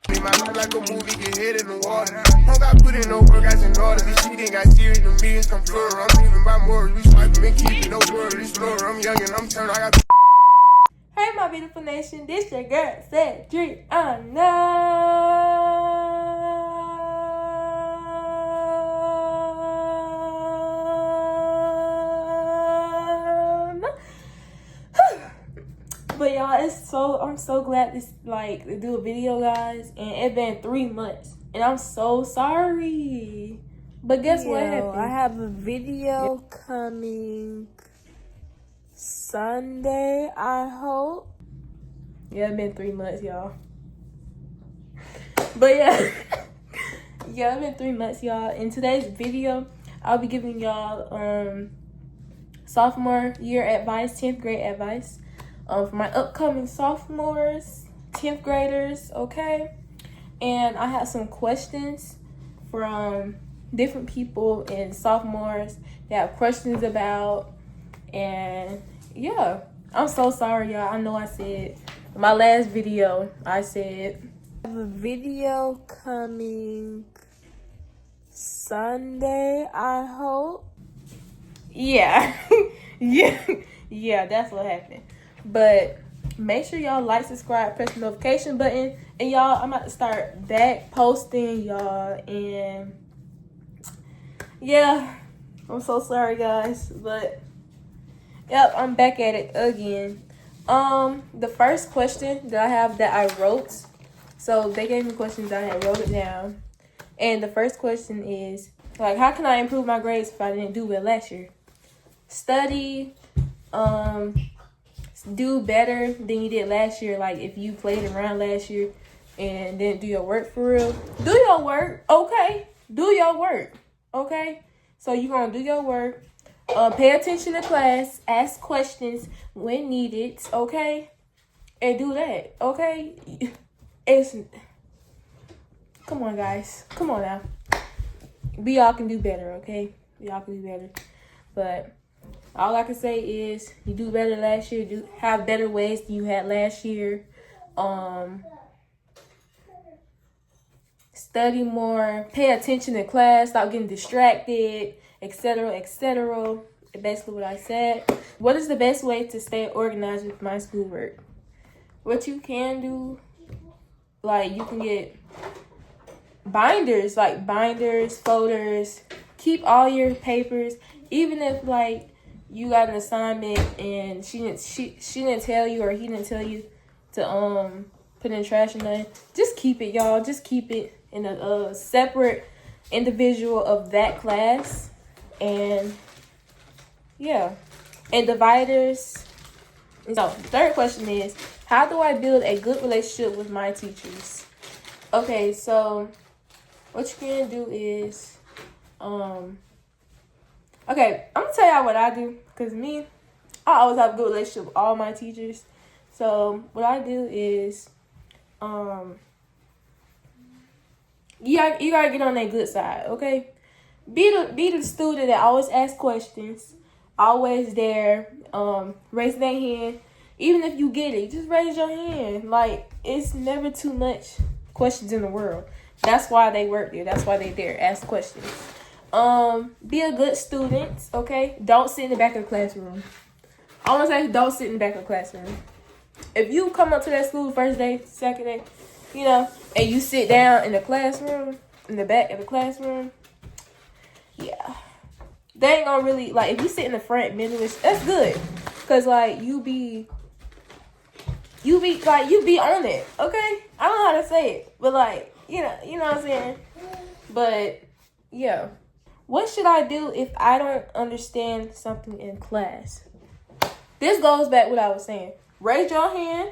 My life like a movie, get hit in the water. Don't got put in no work, I in order. This shit ain't got serious, the millions come plural. I'm leaving by more, we swiping and keeping no word. This floor, I'm young and I'm turned, I got. Hey, my beautiful nation, this your girl, Cedric. But y'all, I'm so glad to do a video, guys, and it been 3 months, and I'm so sorry. But guess what happened? I have a video coming Sunday, I hope. Yeah, it been 3 months, y'all. But yeah, yeah, it been 3 months, y'all. In today's video, I'll be giving y'all sophomore year advice, 10th grade advice. For my upcoming sophomores, 10th graders, okay? And I have some questions from different people and sophomores that have questions about. And yeah, I'm so sorry, y'all. I know I said in my last video, I said I have a video coming Sunday, I hope. Yeah. yeah, that's what happened. But make sure y'all like, subscribe, press the notification button. And y'all, I'm about to start back posting, y'all. And yeah, I'm so sorry, guys. But yep, I'm back at it again. The first question that I have that I wrote. So they gave me questions, I had wrote it down. And the first question is, like, how can I improve my grades if I didn't do well last year? Study, do better than you did last year. Like, if you played around last year and didn't do your work for real, do your work, okay? Do your work, okay? So you're gonna do your work. Pay attention to class, ask questions when needed, okay? And do that, okay? Come on, guys. Come on now. We all can do better, okay? We all can do better. But all I can say is you do better last year. Do have better ways than you had last year. Study more. Pay attention to class. Stop getting distracted, etc., etc. Basically what I said. What is the best way to stay organized with my schoolwork? What you can do, like, you can get binders, folders. Keep all your papers, even if, like, you got an assignment and she didn't tell you, or he didn't tell you to put in trash or nothing. Just keep it, y'all. Just keep it in a separate individual of that class. And yeah, and dividers. So the third question is, how do I build a good relationship with my teachers? Okay, so what you can do is okay, I'm gonna tell y'all what I do, because I always have a good relationship with all my teachers. So what I do is you gotta get on that good side, okay? Be the student that always asks questions, always there, raise their hand. Even if you get it, just raise your hand. Like, it's never too much questions in the world. That's why they work there. That's why they there. Ask questions. Be a good student, okay? Don't sit in the back of the classroom. I want to say, don't sit in the back of the classroom. If you come up to that school first day, second day, and you sit down in the classroom, in the back of the classroom, yeah, they ain't gonna really, like, if you sit in the front, middle-ish, that's good. Because, like, you be on it, okay? I don't know how to say it, but, like, you know what I'm saying? But, yeah. What should I do if I don't understand something in class? This goes back to what I was saying. Raise your hand.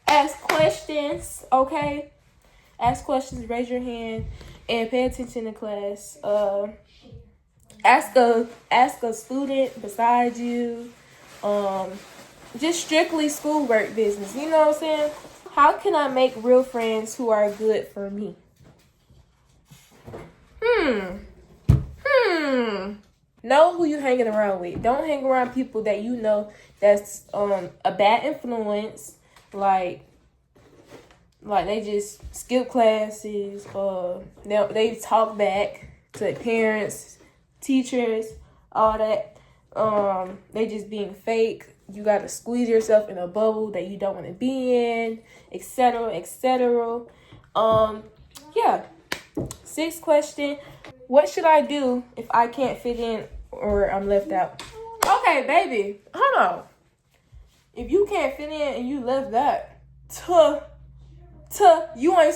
Ask questions, okay? Ask questions, raise your hand, and pay attention in class. Ask a student beside you. Just strictly schoolwork business. You know what I'm saying? How can I make real friends who are good for me? Know who you hanging around with. Don't hang around people that you know that's a bad influence. Like, Like, they just skip classes, they talk back to their parents, teachers, all that. They just being fake. You gotta squeeze yourself in a bubble that you don't want to be in, etc., etc. Yeah. 6th question: what should I do if I can't fit in or I'm left out? Okay, baby, hold on. If you can't fit in and you left that, you won't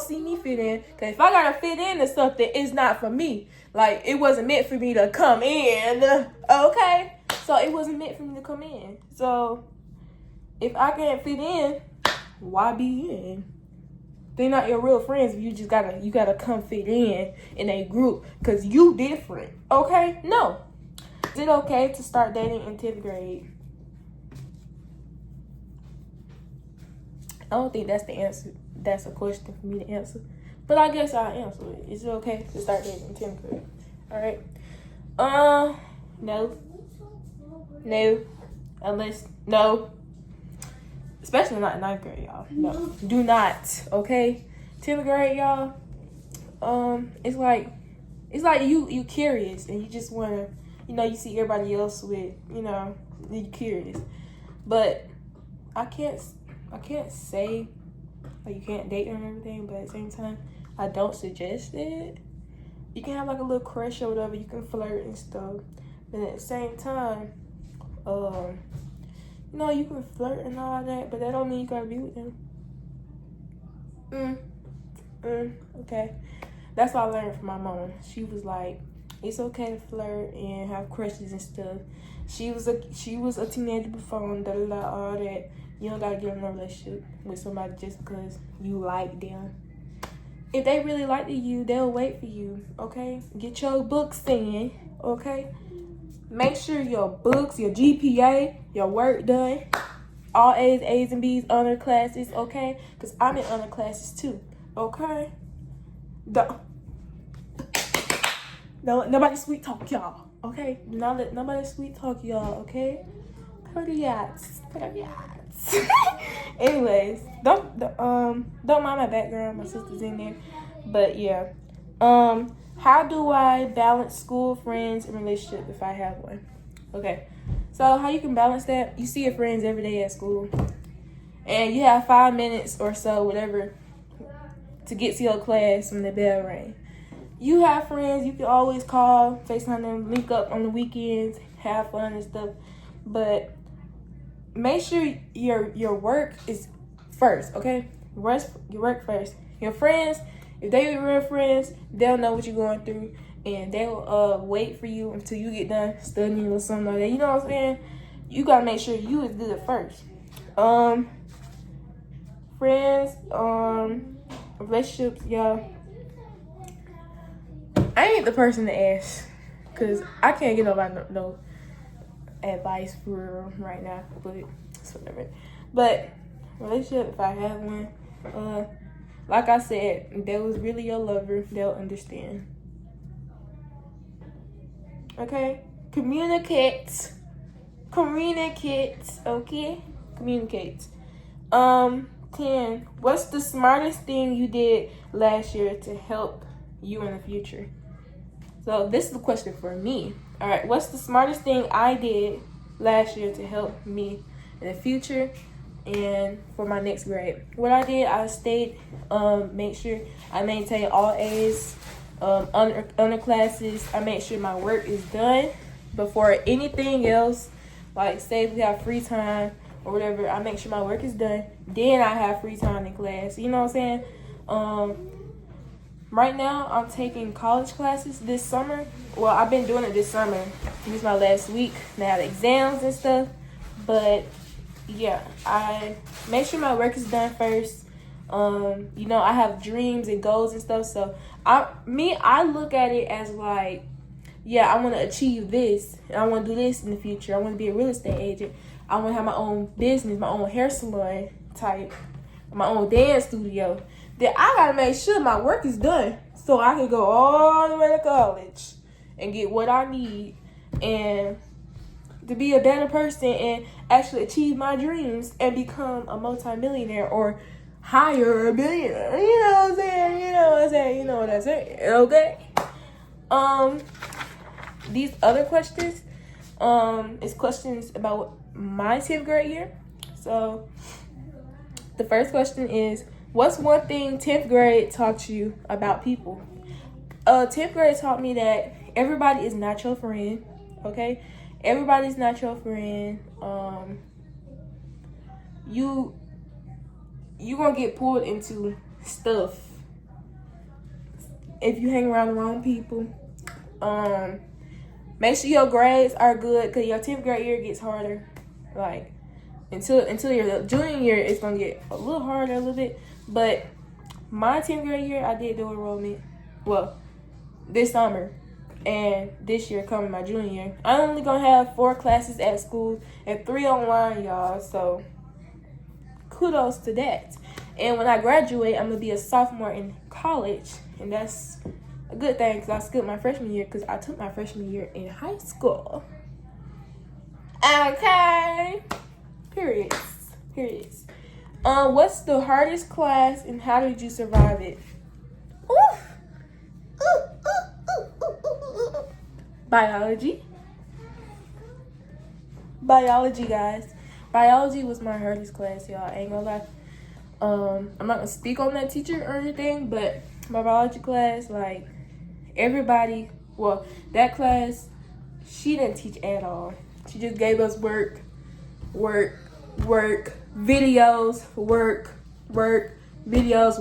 see me fit in. Cause if I gotta fit into something, it's not for me. Like, it wasn't meant for me to come in. Okay, so it wasn't meant for me to come in. So if I can't fit in, why be in? They're not your real friends. You gotta come fit in a group because you different. Okay, no. Is it okay to start dating in 10th grade? I don't think that's the answer. That's a question for me to answer. But I guess I'll answer it. Is it okay to start dating in 10th grade? Alright. No. No. No. Especially not 9th grade, y'all. No. Do not. Okay? 10th grade, y'all. It's like you curious and you just wanna, you see everybody else with, you curious. But I can't say like you can't date her and everything, but at the same time, I don't suggest it. You can have like a little crush or whatever, you can flirt and stuff. But at the same time, you can flirt and all that, but that don't mean you gotta be with them. Okay. That's what I learned from my mom. She was like, it's okay to flirt and have crushes and stuff. She was a teenager before, all that. You don't gotta get in a relationship with somebody just because you like them. If they really like you, they'll wait for you, okay? Get your books in, okay? Make sure your books, your GPA, your work done. All A's and B's, honor classes, okay? Because I'm in honor classes too, okay? Don't let nobody sweet talk y'all, okay? Do not let nobody sweet talk y'all, okay? Periods. Anyways, don't mind my background. My sister's in there, but yeah. How do I balance school, friends, and relationship if I have one? Okay, so how you can balance that? You see your friends every day at school, and you have 5 minutes or so, whatever, to get to your class when the bell rings. You have friends you can always call, FaceTime them, link up on the weekends, have fun and stuff, but make sure your work is first, okay? Your work first. Your friends, if they are real friends, they'll know what you're going through, and they'll wait for you until you get done studying or something like that. You know what I'm saying? You gotta make sure you is good first. Friends, relationships, y'all. I ain't the person to ask, cause I can't get nobody no advice for real right now, but it's whatever. But relationship, if I have one, like I said, if that was really your lover, they'll understand. Okay? Communicate, okay? Communicate. 10, what's the smartest thing you did last year to help you in the future? So this is the question for me. All right, what's the smartest thing I did last year to help me in the future and for my next grade? What I did, I stayed, make sure I maintain all A's, under classes. I make sure my work is done before anything else. Like, say if we have free time or whatever, I make sure my work is done. Then I have free time in class. You know what I'm saying? Right now, I'm taking college classes this summer. Well, I've been doing it this summer. This is my last week. Now I have exams and stuff. But, yeah, I make sure my work is done first. I have dreams and goals and stuff. So, I look at it as like, yeah, I want to achieve this. And I want to do this in the future. I want to be a real estate agent. I want to have my own business, my own hair salon type, my own dance studio. Then I gotta make sure my work is done so I can go all the way to college and get what I need and to be a better person and actually achieve my dreams and become a multimillionaire or hire a millionaire. You know what I'm saying? You know what I'm saying? You know what I'm saying? Okay. These other questions, is questions about my 10th grade year. So the first question is, what's one thing 10th grade taught you about people? 10th grade taught me that everybody is not your friend. Okay, everybody's not your friend. You gonna get pulled into stuff if you hang around the wrong people. Make sure your grades are good, because your 10th grade year gets harder. Like, until your junior year, it's gonna get a little harder, a little bit. But my 10th grade year, I did do enrollment. Well, this summer and this year coming my junior year. I'm only gonna have 4 classes at school and 3 online, y'all. So kudos to that. And when I graduate, I'm gonna be a sophomore in college, and that's a good thing, because I skipped my freshman year because I took my freshman year in high school. Okay. Periods. What's the hardest class and how did you survive it? Biology, guys. Biology was my hardest class, y'all. I ain't gonna lie. I'm not gonna speak on that teacher or anything, but my biology class, like, everybody, well, that class, she didn't teach at all. She just gave us work, videos, videos,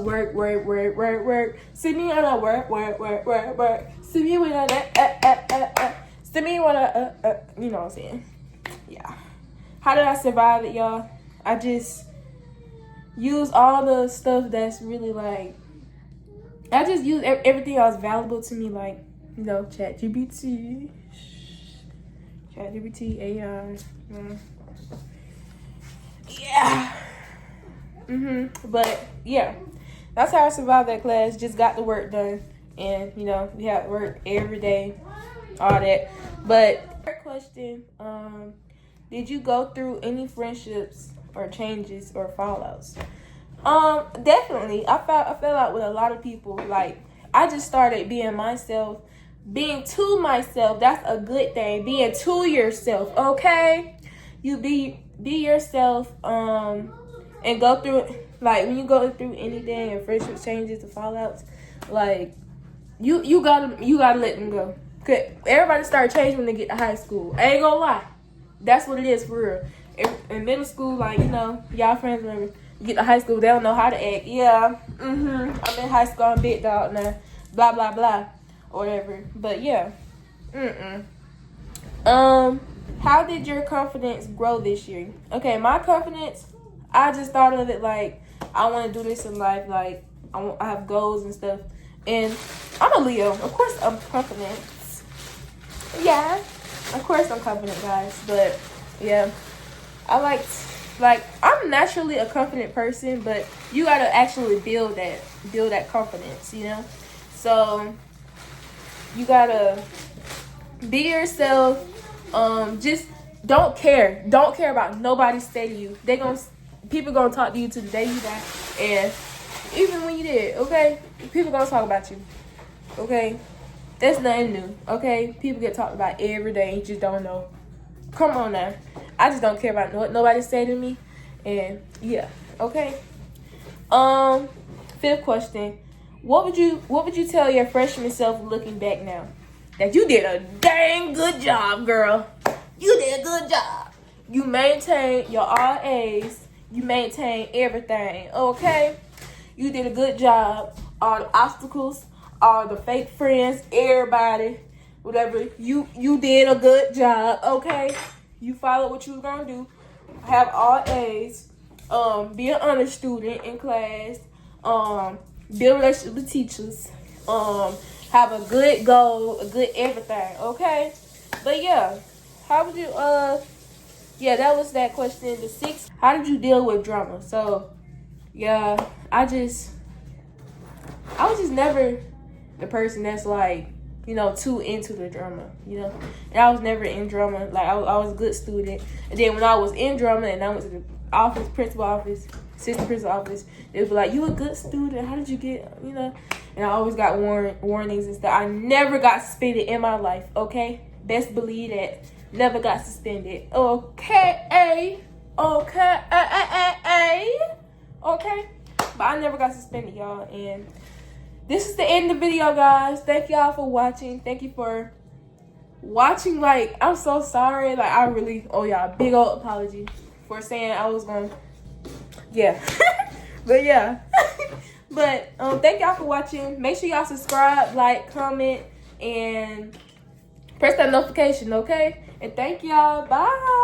work. See me on a work. See me when I see me when I you know what I'm saying? Yeah. How did I survive it, y'all? I just use all the stuff that's really, like, I just use everything that was valuable to me, like, you know, ChatGPT, AI. Yeah. But yeah, that's how I survived that class. Just got the work done, and you know, we had work every day, all that. But third question, did you go through any friendships or changes or fallouts? Definitely. I fell out with a lot of people. Like, I just started being myself, being to myself. That's a good thing. Being to yourself, okay? You be yourself, and go through, like, when you go through anything and friendship changes and fallouts, like, you gotta let them go. Cause everybody start changing when they get to high school. I ain't gonna lie. That's what it is for real. In middle school, like, you know, y'all friends, whatever. You get to high school, they don't know how to act. Yeah, I'm in high school, I'm big dog now. Blah, blah, blah. Or whatever. But yeah. How did your confidence grow this year? Okay, my confidence, I just thought of it like, I want to do this in life. Like, I have goals and stuff. And I'm a Leo. Of course I'm confident. Yeah. Of course I'm confident, guys. But yeah, I like, I'm naturally a confident person, but you gotta actually build that confidence, you know? So you gotta be yourself. Just don't care about nobody say to you. People gonna talk to you to the day you die, and even when you did, okay, people gonna talk about you, okay? That's nothing new, okay? People get talked about every day, you just don't know. Come on now. I just don't care about what nobody say to me, and yeah, okay. Fifth question. What would you tell your freshman self looking back now? That you did a dang good job, girl. You did a good job. You maintained your all A's. You maintained everything, okay? You did a good job. All the obstacles, all the fake friends, everybody, whatever. You did a good job, okay? You followed what you was gonna do. Have all A's. Be an honor student in class. Build relationships with teachers. Have a good goal, a good everything, okay? But yeah, how would you, yeah, that was that question. The sixth, how did you deal with drama? So, yeah, I was just never the person that's like, too into the drama, And I was never in drama. Like, I was a good student. And then when I was in drama and I went to the office, principal office, assistant principal office, they would be like, you a good student. How did you get, And I always got warnings and stuff. I never got suspended in my life, okay? Best believe that. Never got suspended. Okay. Okay. But I never got suspended, y'all. And this is the end of the video, guys. Thank y'all for watching. Thank you for watching. Like, I'm so sorry. Like, I really owe y'all a big old apology for saying I was going to, yeah. But, yeah. But, thank y'all for watching. Make sure y'all subscribe, like, comment, and press that notification, okay? And thank y'all. Bye.